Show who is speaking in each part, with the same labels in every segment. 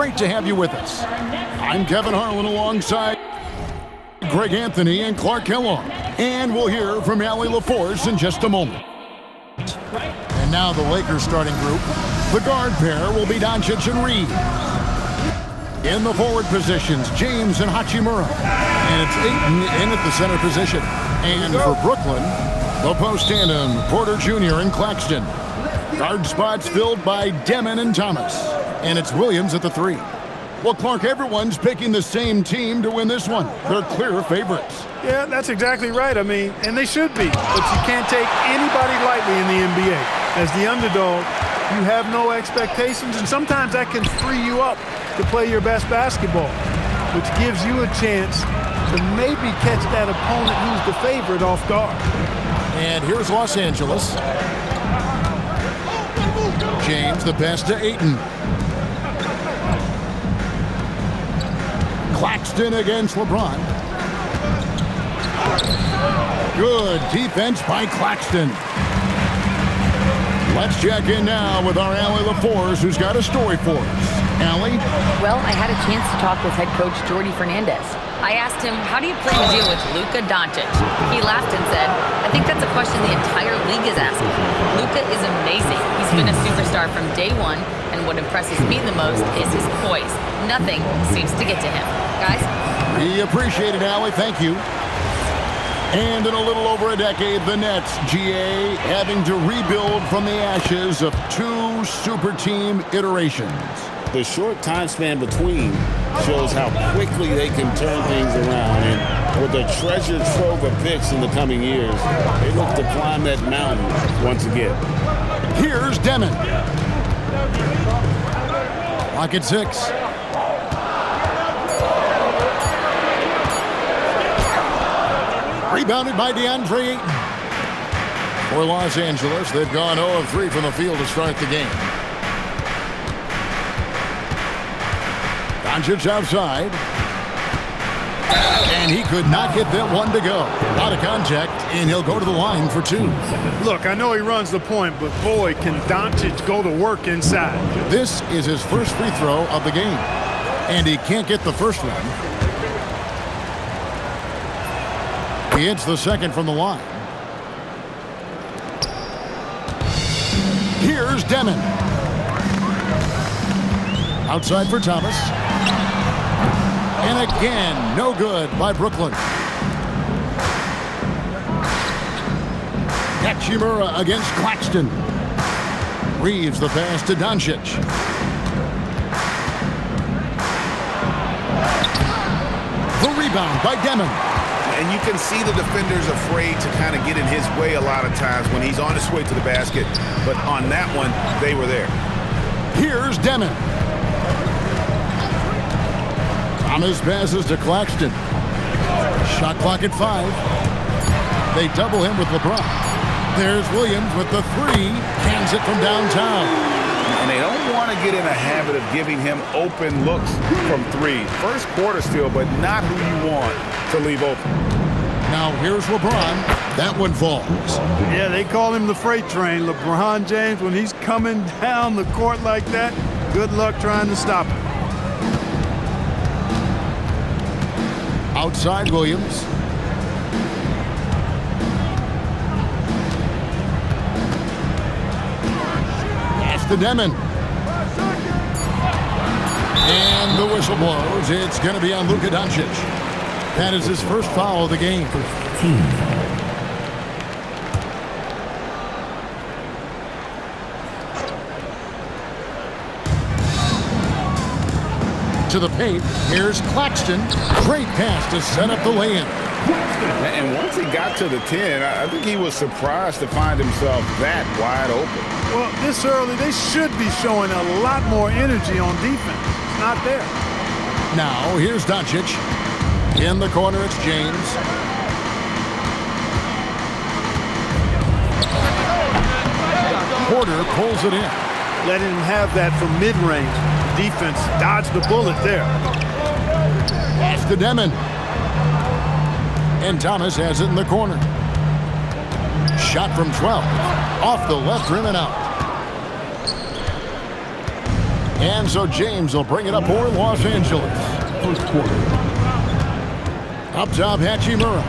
Speaker 1: Great to have you with us. I'm Kevin Harlan alongside Greg Anthony and Clark Kellogg. And we'll hear from Allie LaForce in just a moment. And now the Lakers starting group. The guard pair will be Doncic and Reed. In the forward positions, James and Hachimura. And it's Ayton in at the center position. And for Brooklyn, the post tandem, Porter Jr. and Claxton. Guard spots filled by Demon and Thomas. And it's Williams at the 3. Well, Clark, everyone's picking the same team to win this one. They're clear favorites.
Speaker 2: Yeah, that's exactly right. I mean, and they should be. But you can't take anybody lightly in the NBA. As the underdog, you have no expectations, and sometimes that can free you up to play your best basketball, which gives you a chance to maybe catch that opponent who's the favorite off guard.
Speaker 1: And here's Los Angeles. James, the pass to Ayton. Claxton against LeBron. Good defense by Claxton. Let's check in now with our Allie LaForce, who's got a story for us. Allie?
Speaker 3: Well, I had a chance to talk with head coach Jordy Fernandez. I asked him, how do you plan to deal with Luka Doncic? He laughed and said, I think that's a question the entire league is asking. Luka is amazing. He's been a superstar from day one, and what impresses me the most is his poise. Nothing seems to get to him. Guys?
Speaker 1: We appreciate it, Allie. Thank you. And in a little over a decade, the Nets, GA, having to rebuild from the ashes of 2 super team iterations.
Speaker 4: The short time span between shows how quickly they can turn things around. And with a treasure trove of picks in the coming years, they look to climb that mountain once again.
Speaker 1: Here's Demon. Clock at 6. Rebounded by DeAndre Ayton. For Los Angeles, they've gone 0 of 3 from the field to start the game. Doncic outside. And he could not get that one to go. Out of contact, and he'll go to the line for 2.
Speaker 2: Look, I know he runs the point, but boy, can Doncic go to work inside.
Speaker 1: This is his first free throw of the game. And he can't get the first one. He hits the second from the line. Here's Demon. Outside for Thomas. And again, no good by Brooklyn. Hachimura against Claxton. Reeves the pass to Doncic. The rebound by Demon.
Speaker 5: And you can see the defenders afraid to kind of get in his way a lot of times when he's on his way to the basket. But on that one, they were there.
Speaker 1: Here's Demon. Thomas passes to Claxton. Shot clock at 5. They double him with LeBron. There's Williams with the 3. Cans it from downtown.
Speaker 5: And they don't want to get in a habit of giving him open looks from 3. First quarter still, but not who you want to leave open.
Speaker 1: Now here's LeBron. That one falls.
Speaker 2: Yeah, they call him the freight train. LeBron James, when he's coming down the court like that, good luck trying to stop him.
Speaker 1: Outside Williams. Pass to Demon. And the whistle blows. It's going to be on Luka Doncic. That is his first foul of the game. To the paint, here's Claxton. Great pass to set up the lay-in.
Speaker 5: And once he got to the 10, I think he was surprised to find himself that wide open.
Speaker 2: Well, this early, they should be showing a lot more energy on defense. It's not there.
Speaker 1: Now, here's Doncic. In the corner, it's James. Porter pulls it in.
Speaker 2: Letting him have that from mid-range. Defense dodged the bullet there.
Speaker 1: Pass to Demon. And Thomas has it in the corner. Shot from 12. Off the left rim and out. And so James will bring it up for Los Angeles.
Speaker 6: First quarter.
Speaker 1: Up top, Hachimura.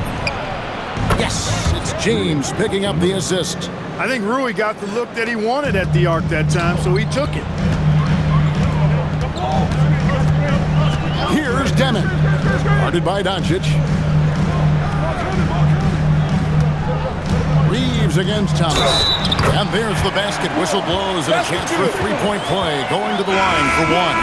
Speaker 1: Yes, it's James picking up the assist.
Speaker 2: I think Rui got the look that he wanted at the arc that time, so he took it.
Speaker 1: Here's Demon. Guarded by Doncic. Reeves against Thomas. And there's the basket. Whistle blows and a chance for a three-point play. Going to the line for one.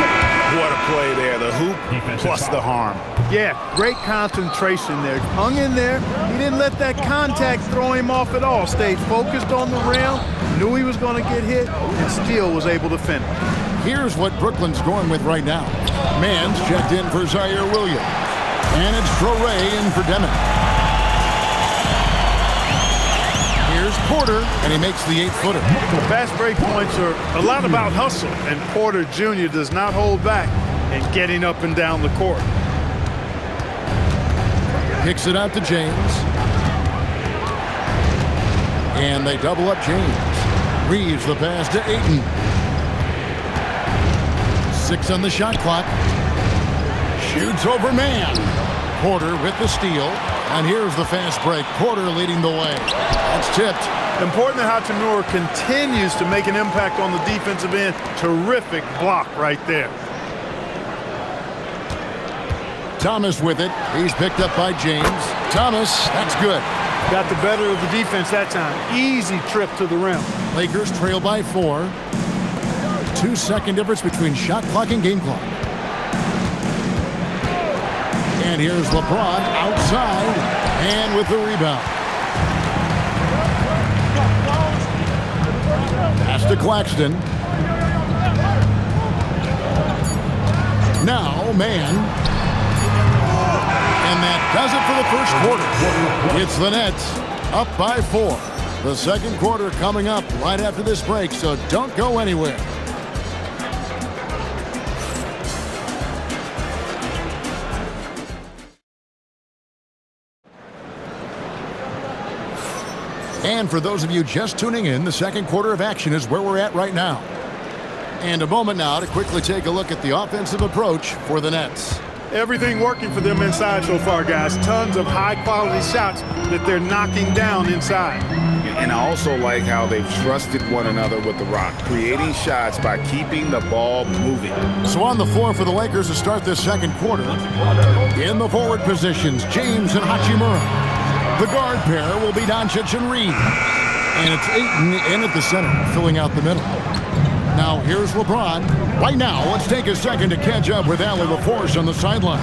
Speaker 5: What a play there. The hoop plus the harm.
Speaker 2: Yeah, great concentration there. Hung in there. He didn't let that contact throw him off at all. Stayed focused on the rim. Knew he was going to get hit and still was able to finish.
Speaker 1: Here's what Brooklyn's going with right now. Mann's checked in for Zaire Williams. And it's Traoré in for Demon. Here's Porter, and he makes the 8-footer.
Speaker 2: Fast break points are a lot about hustle, and Porter Jr. does not hold back in getting up and down the court.
Speaker 1: Kicks it out to James. And they double up James. Reeves the pass to Ayton. 6 on the shot clock. Shoots over Mann. Porter with the steal. And here's the fast break. Porter leading the way. That's tipped.
Speaker 2: Important that Hachimura continues to make an impact on the defensive end. Terrific block right there.
Speaker 1: Thomas with it. He's picked up by James. Thomas, that's good.
Speaker 2: Got the better of the defense that time. Easy trip to the rim.
Speaker 1: Lakers trail by 4. 2-second difference between shot clock and game clock. And here's LeBron outside and with the rebound. Pass to Claxton. Now Mann. And that does it for the first quarter. It's the Nets up by 4. The second quarter coming up right after this break, so don't go anywhere. And for those of you just tuning in, the second quarter of action is where we're at right now. And a moment now to quickly take a look at the offensive approach for the Nets.
Speaker 2: Everything working for them inside so far, guys. Tons of high-quality shots that they're knocking down inside.
Speaker 5: And I also like how they've trusted one another with the rock, creating shots by keeping the ball moving.
Speaker 1: So on the floor for the Lakers to start this second quarter, in the forward positions, James and Hachimura. The guard pair will be Doncic and Reeves. And it's Ayton in at the center, filling out the middle. Now here's LeBron. Right now, let's take a second to catch up with Allie LaForce on the sideline.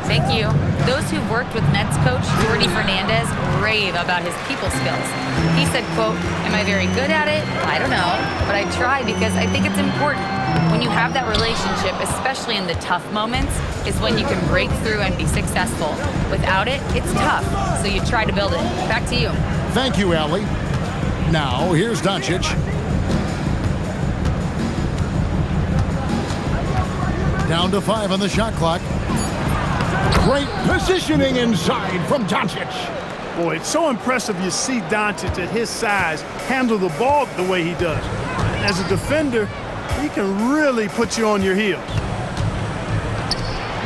Speaker 3: Thank you. Those who've worked with Nets coach Jordy Fernandez rave about his people skills. He said, quote, "Am I very good at it? I don't know, but I try because I think it's important. When you have that relationship, especially in the tough moments, is when you can break through and be successful. Without it, it's tough, so you try to build it." Back to you.
Speaker 1: Thank you, Allie. Now, here's Doncic. Down to 5 on the shot clock. Great positioning inside from Doncic.
Speaker 2: Boy, it's so impressive you see Doncic at his size handle the ball the way he does. As a defender, he can really put you on your heels.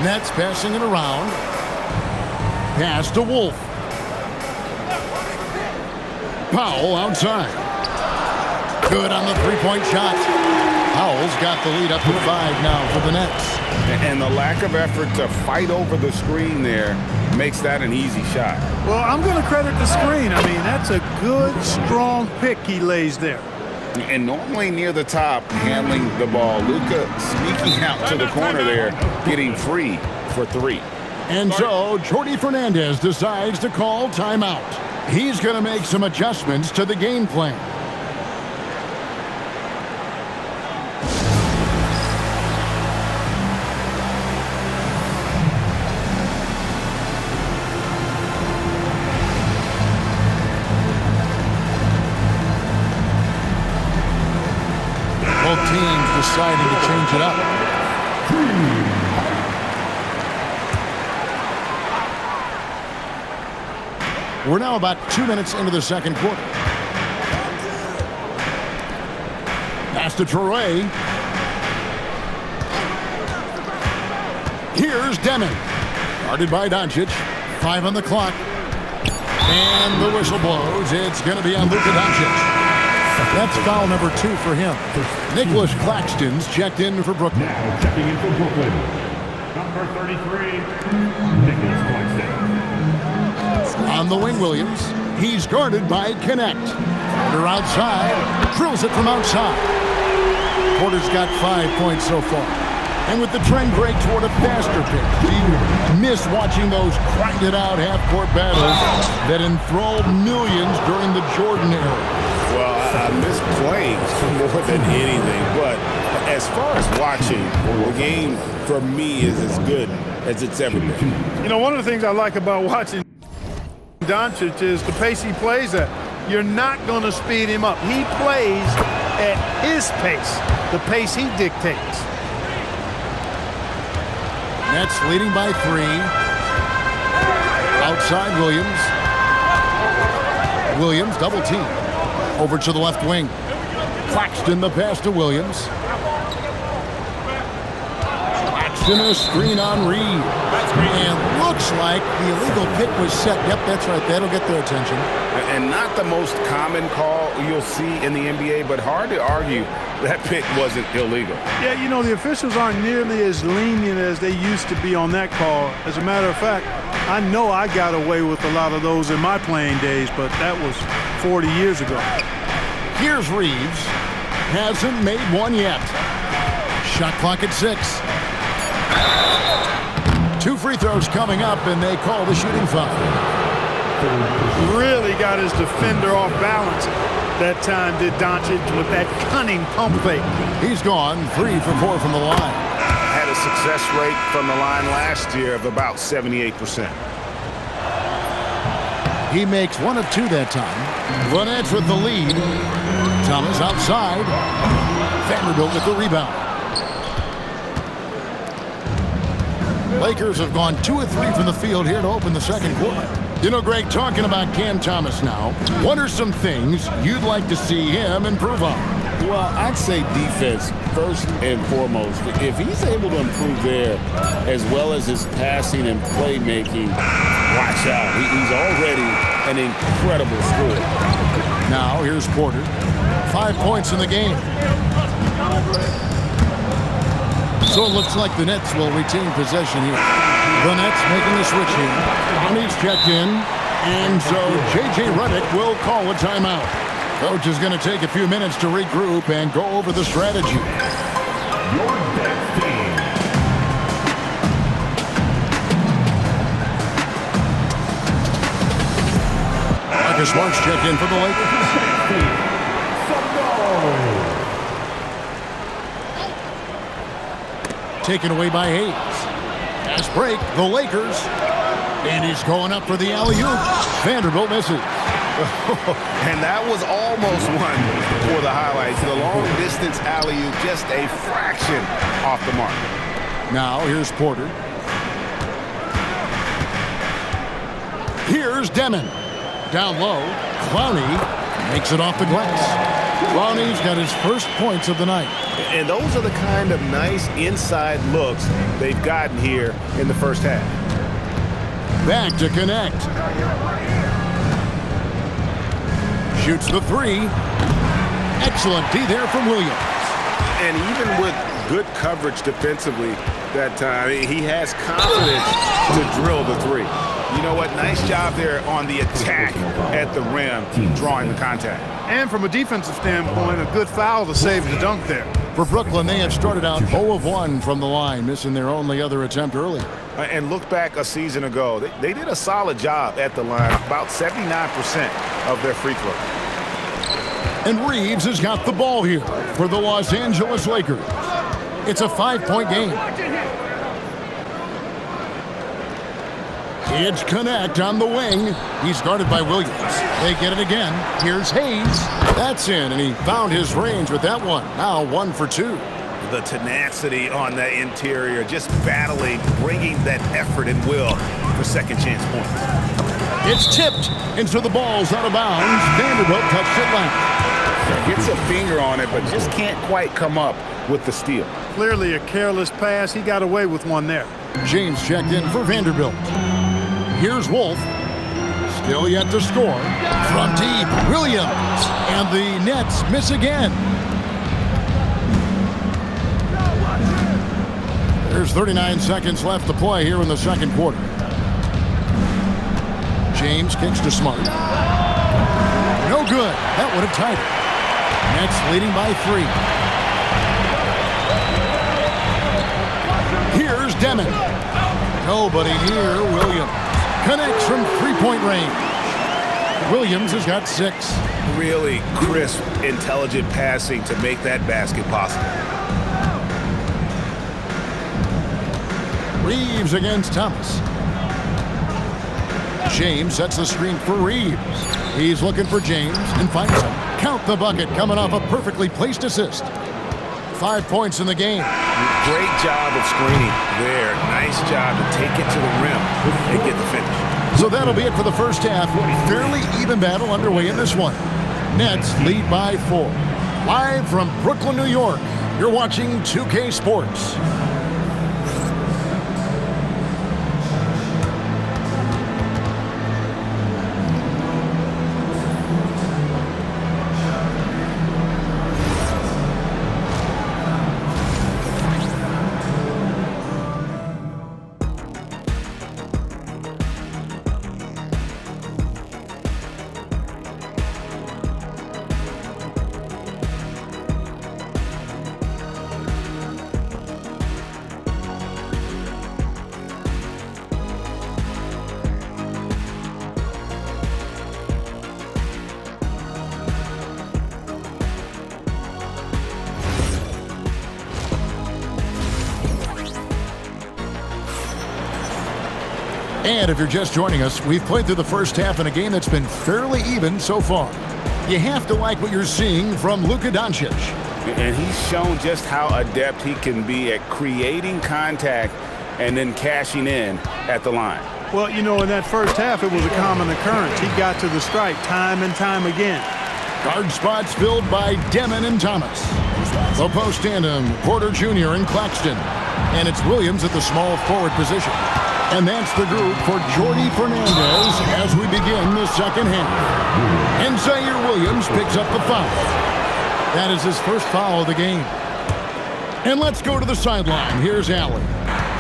Speaker 1: Nets passing it around. Pass to Wolf. Powell outside. Good on the three-point shot. Powell's got the lead up to 5 now for the Nets.
Speaker 5: And the lack of effort to fight over the screen there makes that an easy shot.
Speaker 2: Well, I'm going to credit the screen. I mean, that's a good, strong pick he lays there.
Speaker 5: And normally near the top, handling the ball. Luka sneaking out to the corner there, getting free for 3.
Speaker 1: And so, Jordy Fernandez decides to call timeout. He's going to make some adjustments to the game plan. Both teams deciding to change it up. We're now about 2 minutes into the second quarter. Pass to Traoré. Here's Deming. Guarded by Doncic. 5 on the clock. And the whistle blows. It's going to be on Luka Doncic. That's foul number 2 for him. Nicholas Claxton's checked in for Brooklyn.
Speaker 6: Now checking in for Brooklyn, number 33, Nicholas Claxton.
Speaker 1: On the wing, Williams. He's guarded by Connect. They're outside. Drills it from outside. Porter's got 5 points so far. And with the trend break toward a faster pace, do you miss watching those grinded-out half-court battles that enthralled millions during the Jordan era?
Speaker 4: Well, I miss playing more than anything, but as far as watching, the game for me is as good as it's ever been.
Speaker 2: You know, one of the things I like about watching Doncic is the pace he plays at. You're not going to speed him up. He plays at his pace, the pace he dictates.
Speaker 1: Nets leading by 3. Outside Williams. Williams double team. Over to the left wing. Claxton the pass to Williams. Claxton a screen on Reed. And looks like the illegal pick was set. Yep, that's right. That'll get their attention.
Speaker 5: And not the most common call you'll see in the NBA, but hard to argue that pick wasn't illegal.
Speaker 2: Yeah, you know, the officials aren't nearly as lenient as they used to be on that call. As a matter of fact, I know I got away with a lot of those in my playing days, but that was 40 years ago.
Speaker 1: Here's Reeves. Hasn't made one yet. Shot clock at 6. 2 free throws coming up, and they call the shooting foul.
Speaker 2: Really got his defender off balance that time, did Doncic, with that cunning pump fake.
Speaker 1: He's gone 3 for 4 from the line.
Speaker 5: Had a success rate from the line last year of about 78%.
Speaker 1: He makes 1 of 2 that time. The Nets with the lead. Thomas outside. Vanderbilt with the rebound. Lakers have gone 2 of 3 from the field here to open the second quarter. You know, Greg, talking about Cam Thomas now, what are some things you'd like to see him improve on?
Speaker 4: Well, I'd say defense first and foremost. If he's able to improve there, as well as his passing and playmaking, watch out. He's already an incredible scorer.
Speaker 1: Now, here's Porter. 5 points in the game. So it looks like the Nets will retain possession here. The Nets making the switch here. He's checked in. And so J.J. Redick will call a timeout. Coach is going to take a few minutes to regroup and go over the strategy.
Speaker 6: Your next team.
Speaker 1: Marcus Smart's checked in for the Lakers. Taken away by Hayes. Pass break, the Lakers. And he's going up for the alley-oop. Vanderbilt misses.
Speaker 5: And that was almost one for the highlights. The long-distance alley-oop, just a fraction off the mark.
Speaker 1: Now, here's Porter. Here's Deming. Down low, Clowney makes it off the glass. Clowney's got his first points of the night.
Speaker 5: And those are the kind of nice inside looks they've gotten here in the first half.
Speaker 1: Back to Connect. Shoots the 3. Excellent D there from Williams.
Speaker 5: And even with good coverage defensively that time, he has confidence to drill the 3. You know what? Nice job there on the attack at the rim, drawing the contact.
Speaker 2: And from a defensive standpoint, a good foul to save the dunk there.
Speaker 1: For Brooklyn, they have started out 0 of 1 from the line, missing their only other attempt earlier.
Speaker 5: And look back a season ago, they did a solid job at the line, about 79% of their free throws.
Speaker 1: And Reeves has got the ball here for the Los Angeles Lakers. It's a 5-point game. It's Connect on the wing. He's guarded by Williams. They get it again. Here's Hayes. That's in, and he found his range with that one. Now 1 for 2.
Speaker 5: The tenacity on the interior, just battling, bringing that effort and will for second chance points.
Speaker 1: It's tipped, and so the ball's out of bounds. Vanderbilt touched it left.
Speaker 5: Gets a finger on it, but just can't quite come up with the steal.
Speaker 2: Clearly a careless pass. He got away with one there.
Speaker 1: James checked in for Vanderbilt. Here's Wolf. Still yet to score. From deep, Williams. And the Nets miss again. There's 39 seconds left to play here in the second quarter. James kicks to Smart. No good. That would have tied it. Nets leading by 3. Here's Demon. Nobody near Williams. Connects from three-point range. Williams has got 6.
Speaker 5: Really crisp, intelligent passing to make that basket possible.
Speaker 1: Reeves against Thomas. James sets the screen for Reeves. He's looking for James and finds him. Count the bucket coming off a perfectly placed assist. 5 points in the game.
Speaker 5: Great job of screening there. Nice job to take it to the rim and get the finish.
Speaker 1: So that'll be it for the first half. Fairly even battle underway in this one. Nets lead by 4. Live from Brooklyn, New York, you're watching 2K Sports. And if you're just joining us, we've played through the first half in a game that's been fairly even so far. You have to like what you're seeing from Luka Doncic.
Speaker 5: And he's shown just how adept he can be at creating contact and then cashing in at the line.
Speaker 2: Well, you know, in that first half, it was a common occurrence. He got to the stripe time and time again.
Speaker 1: Guard spots filled by Demon and Thomas. The post tandem, Porter Jr. and Claxton. And it's Williams at the small forward position. And that's the group for Jordy Fernandez as we begin the second half. And Zaire Williams picks up the foul. That is his first foul of the game. And let's go to the sideline. Here's Allen.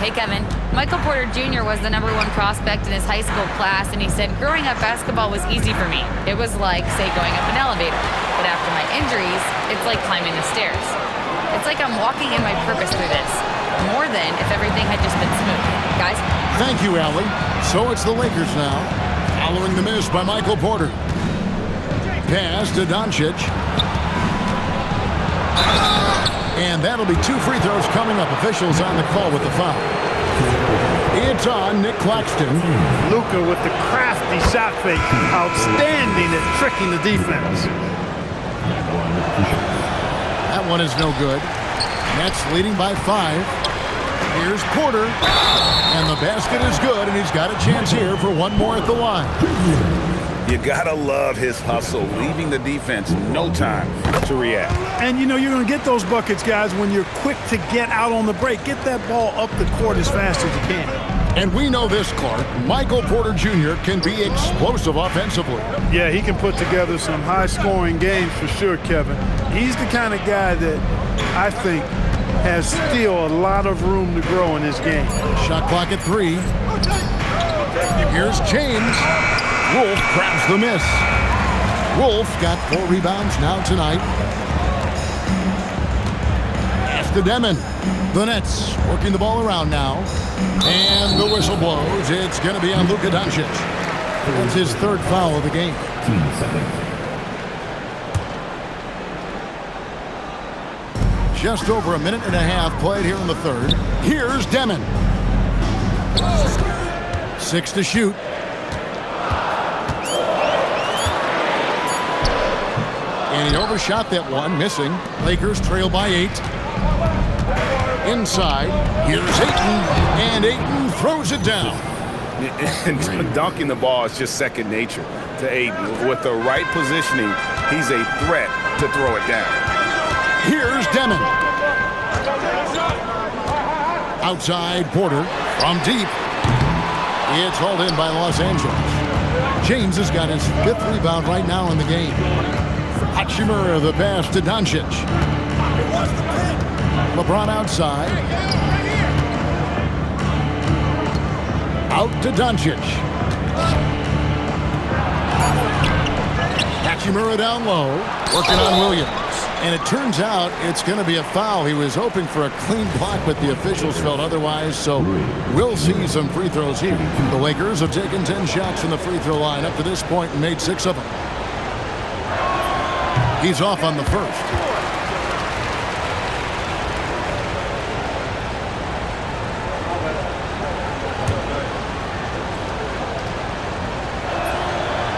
Speaker 3: Hey, Kevin. Michael Porter Jr. was the #1 prospect in his high school class, and he said, growing up, basketball was easy for me. It was like, say, going up an elevator. But after my injuries, it's like climbing the stairs. It's like I'm walking in my purpose through this. More than if everything had just been smooth. Guys?
Speaker 1: Thank you, Allie. So it's the Lakers now, following the miss by Michael Porter. Pass to Doncic. And that'll be 2 free throws coming up. Officials on the call with the foul. It's on Nick Claxton.
Speaker 2: Luka with the crafty shot fake. Outstanding at tricking the defense.
Speaker 1: That one is no good. Nets leading by 5. Here's Porter. And the basket is good, and he's got a chance here for one more at the line.
Speaker 5: You gotta love his hustle, leaving the defense no time to react.
Speaker 2: And you know you're going to get those buckets, guys, when you're quick to get out on the break. Get that ball up the court as fast as you can.
Speaker 1: And we know this, Clark. Michael Porter Jr. can be explosive offensively.
Speaker 2: Yeah, he can put together some high-scoring games for sure, Kevin. He's the kind of guy that I think has still a lot of room to grow in his game.
Speaker 1: Shot clock at 3. Here's James. Wolf grabs the miss. Wolf got 4 rebounds now tonight. Pass to Demon. The Nets working the ball around now. And the whistle blows. It's going to be on Luka Doncic. That's his 3rd foul of the game.
Speaker 6: 15 seconds.
Speaker 1: Just over a minute and a half played here in the 3rd. Here's Demon. 6 to shoot. And he overshot that one, missing. Lakers trail by 8. Inside, here's Ayton, and Ayton throws it down.
Speaker 5: And dunking the ball is just second nature to Ayton. With the right positioning, he's a threat to throw it down.
Speaker 1: Here's Demon. Outside Porter from deep. It's hauled in by Los Angeles. James has got his 5th rebound right now in the game. Hachimura the pass to Doncic. LeBron outside. Out to Doncic. Hachimura down low, working on Williams. And it turns out it's going to be a foul. He was hoping for a clean block, but the officials felt otherwise, so we'll see some free throws here. The Lakers have taken 10 shots from the free throw line up to this point and made 6 of them. He's off on the first.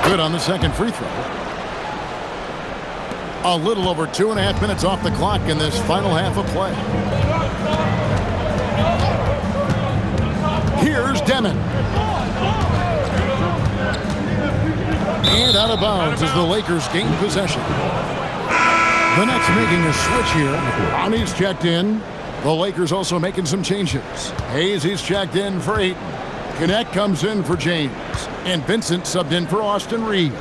Speaker 1: Good on the second free throw. A little over 2.5 minutes off the clock in this final half of play. Here's Demon. And out of bounds as the Lakers gain possession. The Nets making a switch here. Ronnie's checked in. The Lakers also making some changes. Hayes, he's checked in for Ayton. Connect comes in for James. And Vincent subbed in for Austin Reeves.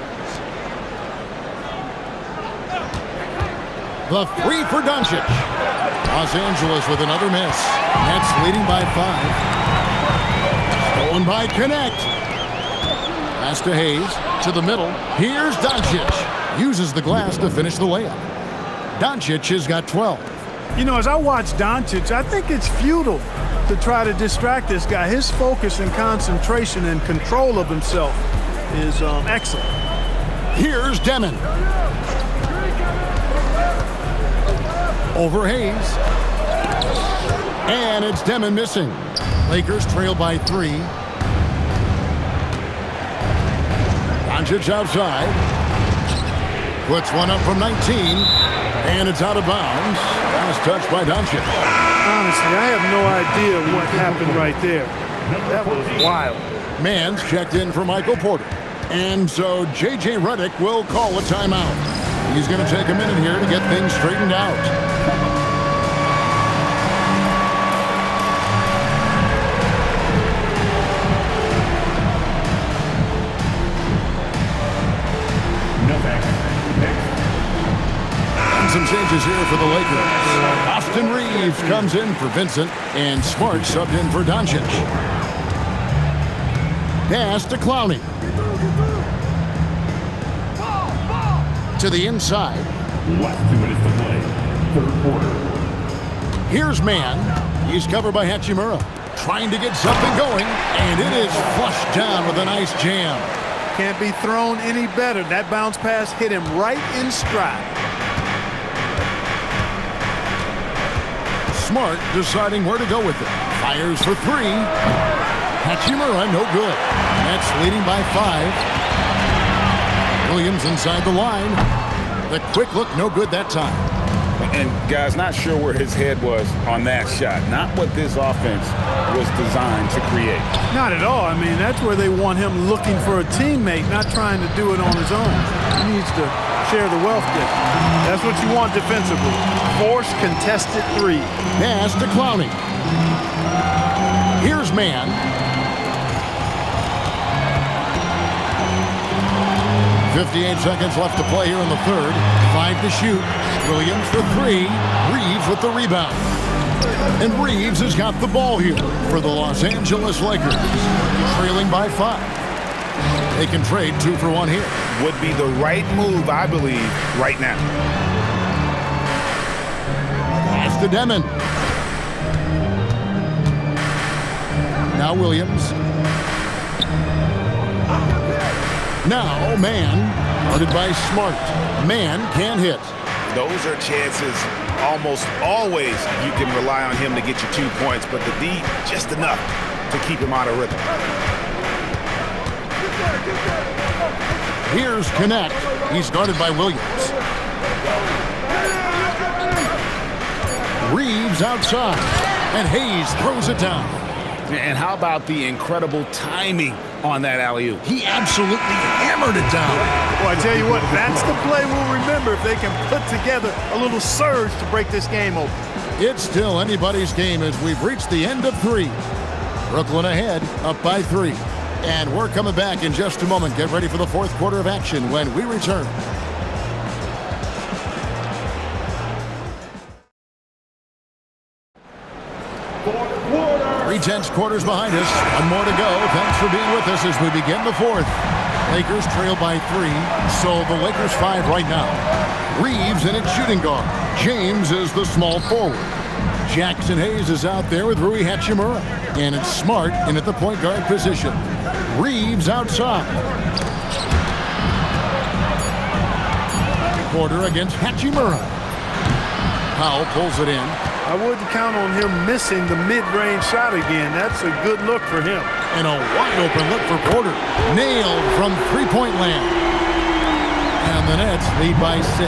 Speaker 1: The 3 for Doncic. Los Angeles with another miss. Nets leading by 5. Stolen by Connect. Pass to Hayes. To the middle. Here's Doncic. Uses the glass to finish the layup. Doncic has got 12.
Speaker 2: You know, as I watch Doncic, I think it's futile to try to distract this guy. His focus and concentration and control of himself is excellent.
Speaker 1: Here's Demon. Over Hayes. And it's Demon missing. Lakers trail by 3. Doncic outside. Puts one up from 19. And it's out of bounds. Last touch by Doncic.
Speaker 2: Honestly, I have no idea what happened right there. That was wild.
Speaker 1: Mann's checked in for Michael Porter. And so J.J. Redick will call a timeout. He's going to take a minute here to get things straightened out. Some changes here for the Lakers. Austin Reeves comes in for Vincent, and Smart subbed in for Doncic. Pass to Clowney. To the inside.
Speaker 6: Last 2 minutes to play. 3rd quarter.
Speaker 1: Here's Mann. He's covered by Hachimura. Trying to get something going, and it is flushed down with a nice jam.
Speaker 2: Can't be thrown any better. That bounce pass hit him right in stride.
Speaker 1: Smart deciding where to go with it. Fires for 3. Hachimura, no good. Nets leading by 5. Williams inside the line. The quick look, no good that time.
Speaker 5: And guys, not sure where his head was on that shot. Not what this offense was designed to create.
Speaker 2: Not at all. I mean, that's where they want him looking for a teammate, not trying to do it on his own. He needs to share the wealth there. That's what you want defensively. Force contested 3.
Speaker 1: Pass to Clowney. Here's Mann. .58 seconds left to play here in the third. 5 to shoot. Williams for 3. Reeves with the rebound. And Reeves has got the ball here for the Los Angeles Lakers. Trailing by 5. They can trade 2 for 1 here.
Speaker 5: Would be the right move, I believe, right now.
Speaker 1: Pass to Demon. Now Williams. Now Mann, guarded by Smart. Mann can't hit.
Speaker 5: Those are chances almost always you can rely on him to get you 2 points, but the D, just enough to keep him out of rhythm.
Speaker 1: Here's Connect. He's guarded by Williams. Reeves outside. And Hayes throws it down.
Speaker 5: And how about the incredible timing on that alley-oop.
Speaker 1: He absolutely hammered it down.
Speaker 2: Well, I tell you what, that's the play we'll remember if they can put together a little surge to break this game open.
Speaker 1: It's still anybody's game as we've reached the end of 3. Brooklyn ahead, up by 3. And we're coming back in just a moment. Get ready for the fourth quarter of action when we return. Three tense quarters behind us. One more to go. Thanks for being with us as we begin the fourth. Lakers trail by 3, so the Lakers 5 right now. Reeves in its shooting guard. James is the small forward. Jackson Hayes is out there with Rui Hachimura. And it's Smart in at the point guard position. Reeves outside. Porter against Hachimura. Powell pulls it in.
Speaker 2: I wouldn't count on him missing the mid-range shot again. That's a good look for him.
Speaker 1: And a wide-open look for Porter. Nailed from three-point land. And the Nets lead by 6.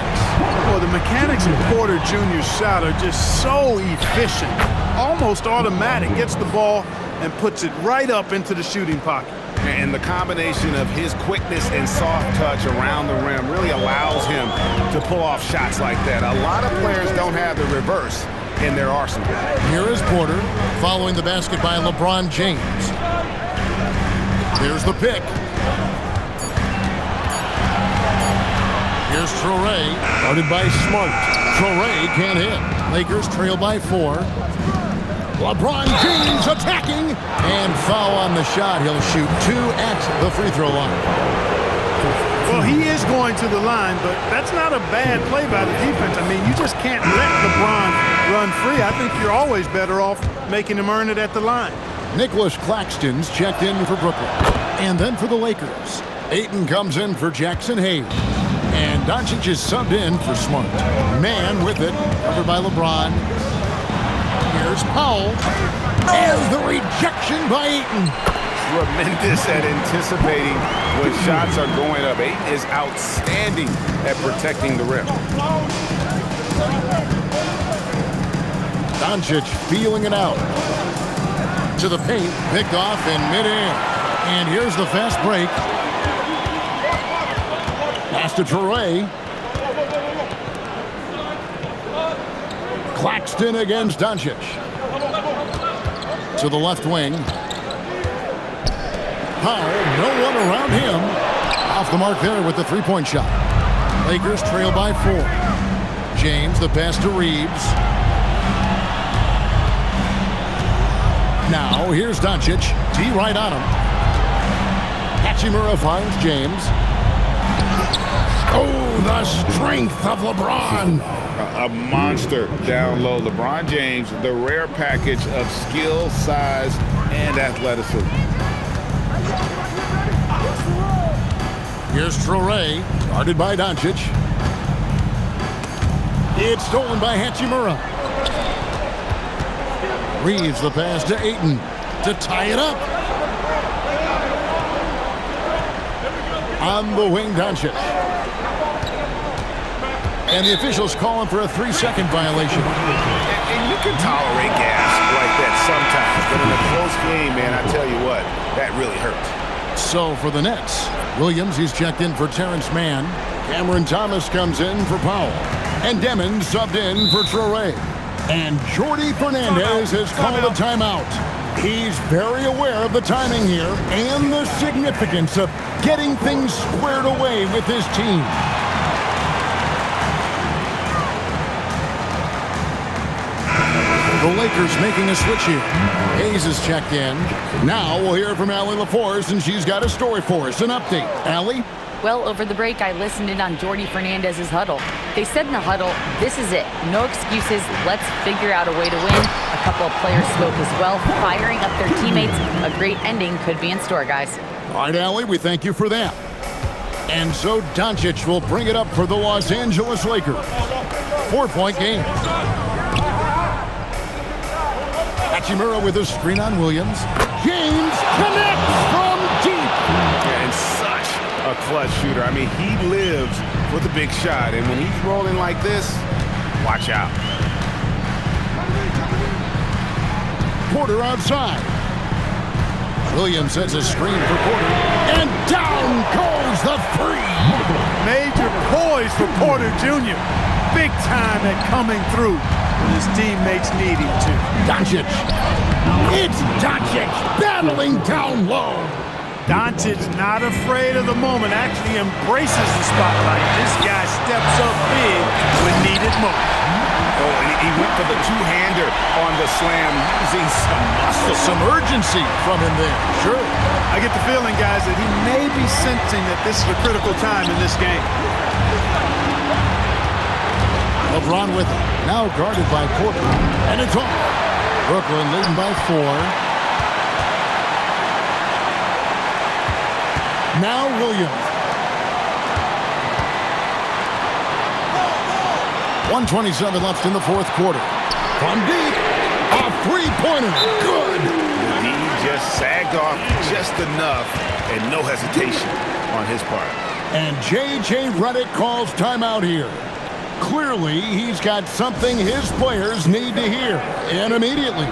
Speaker 2: Well, the mechanics of Porter Jr.'s shot are just so efficient. Almost automatic. Gets the ball and puts it right up into the shooting pocket.
Speaker 5: And the combination of his quickness and soft touch around the rim really allows him to pull off shots like that. A lot of players don't have the reverse in their arsenal.
Speaker 1: Here is Porter following the basket by LeBron James. There's the pick. Here's Traore, guarded by Smart. Traore can't hit. Lakers trail by 4. LeBron James attacking, and foul on the shot. He'll shoot 2 at the free throw line.
Speaker 2: Well, he is going to the line, but that's not a bad play by the defense. I mean, you just can't let LeBron run free. I think you're always better off making him earn it at the line.
Speaker 1: Nicholas Claxton's checked in for Brooklyn. And then for the Lakers, Ayton comes in for Jackson Hayes. And Doncic is subbed in for Smart. Man with it, covered by LeBron. Here's Powell. And the rejection by Ayton.
Speaker 5: Tremendous at anticipating when shots are going up. Ayton is outstanding at protecting the rim.
Speaker 1: Doncic feeling it out. To the paint, picked off in midair. And here's the fast break. Pass to Traore. Claxton against Doncic. To the left wing. Powell, no one around him. Off the mark there with the three-point shot. Lakers trail by 4. James, the pass to Reeves. Now, here's Doncic. T right on him. Hachimura finds James. Oh, the strength of LeBron.
Speaker 5: A monster down low. LeBron James, the rare package of skill, size, and athleticism.
Speaker 1: Here's Traore, guarded by Doncic. It's stolen by Hachimura. Reeves the pass to Ayton to tie it up. On the wing, Doncic. And the officials calling for a 3-second violation.
Speaker 5: And you can tolerate gas like that sometimes, but in a close game, man, I tell you what, that really hurts.
Speaker 1: So for the Nets, Williams, he's checked in for Terrence Mann. Cameron Thomas comes in for Powell. And Demon subbed in for Traore. And Jordi Fernandez has called a timeout. He's very aware of the timing here and the significance of getting things squared away with his team. The Lakers making a switch here. Hayes is checked in. Now we'll hear from Allie LaForce, and she's got a story for us, an update. Allie?
Speaker 3: Well, over the break, I listened in on Jordi Fernandez's huddle. They said in the huddle, this is it. No excuses. Let's figure out a way to win. A couple of players spoke as well, firing up their teammates. A great ending could be in store, guys.
Speaker 1: All right, Allie, we thank you for that. And so Doncic will bring it up for the Los Angeles Lakers. 4-point game. Hachimura with a screen on Williams. James connects from deep.
Speaker 5: And such a clutch shooter. I mean, he lives for the big shot. And when he's rolling like this, watch out.
Speaker 1: Porter outside. Williams sets a screen for Porter, and down goes the three.
Speaker 2: Major poise for Porter Jr. Big time at coming through when his teammates need him to.
Speaker 1: Doncic. It's Doncic battling down low.
Speaker 2: Doncic not afraid of the moment, actually embraces the spotlight. This guy steps up big when needed most.
Speaker 5: Oh, and he went for the two-hander on the slam, using some muscle.
Speaker 1: Some urgency from him there. Sure.
Speaker 2: I get the feeling, guys, that he may be sensing that this is a critical time in this game.
Speaker 1: LeBron with it. Now guarded by Porter. And it's off. Brooklyn leading by 4. Now Williams. 1:27 left in the fourth quarter. From deep, a three-pointer. Good.
Speaker 5: The D just sagged off just enough, and no hesitation on his part.
Speaker 1: And J.J. Redick calls timeout here. Clearly, he's got something his players need to hear, and immediately.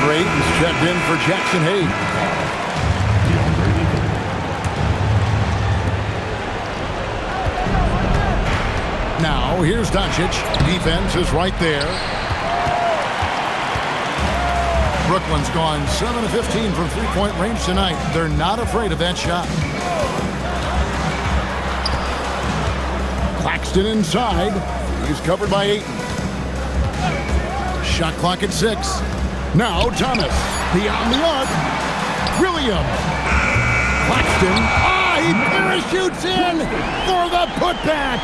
Speaker 1: Brayton's checked in for Jackson Hayes. Now, here's Doncic. Defense is right there. Brooklyn's gone 7 of 15 from three-point range tonight. They're not afraid of that shot. Claxton inside. He's covered by Ayton. Shot clock at 6. Now Thomas, beyond the arc. Williams. Claxton. He parachutes in for the putback.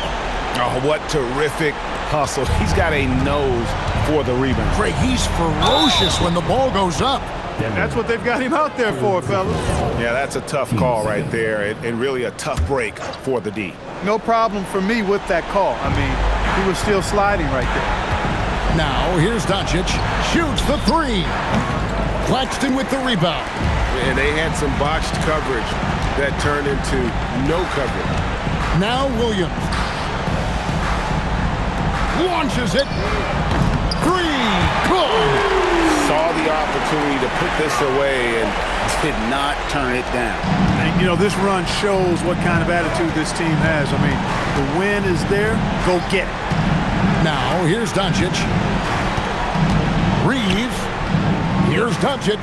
Speaker 5: Oh, what terrific hustle. He's got a nose for the rebound.
Speaker 1: Craig, he's ferocious when the ball goes up.
Speaker 2: That's what they've got him out there for, fellas.
Speaker 5: Yeah, that's a tough call right there, and really a tough break for the D.
Speaker 2: No problem for me with that call. I mean, he was still sliding right there.
Speaker 1: Now, here's Doncic. Shoots the three. Claxton with the rebound.
Speaker 5: And they had some botched coverage that turned into no coverage.
Speaker 1: Now Williams. Launches it. Three. Good.
Speaker 5: Saw the opportunity to put this away and did not turn it down.
Speaker 2: And, you know, this run shows what kind of attitude this team has. I mean, the win is there. Go get it.
Speaker 1: Now, here's Doncic. Reeves. Here's Doncic.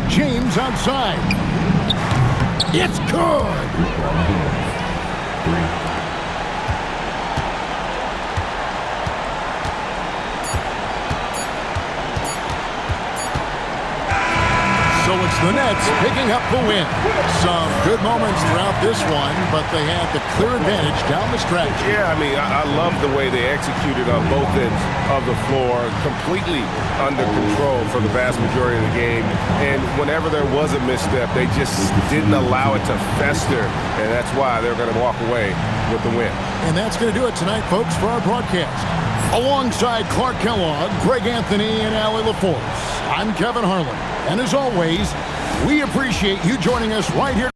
Speaker 1: James outside. It's good. So it's the Nets picking up the win. Some good moments throughout this one, but they had the clear advantage down the stretch.
Speaker 5: Yeah, I mean, I love the way they executed on both ends of the floor, completely under control for the vast majority of the game. And whenever there was a misstep, they just didn't allow it to fester, and that's why they're going to walk away with the win.
Speaker 1: And that's going to do it tonight, folks, for our broadcast. Alongside Clark Kellogg, Greg Anthony, and Allie LaForce, I'm Kevin Harlan. And as always, we appreciate you joining us right here.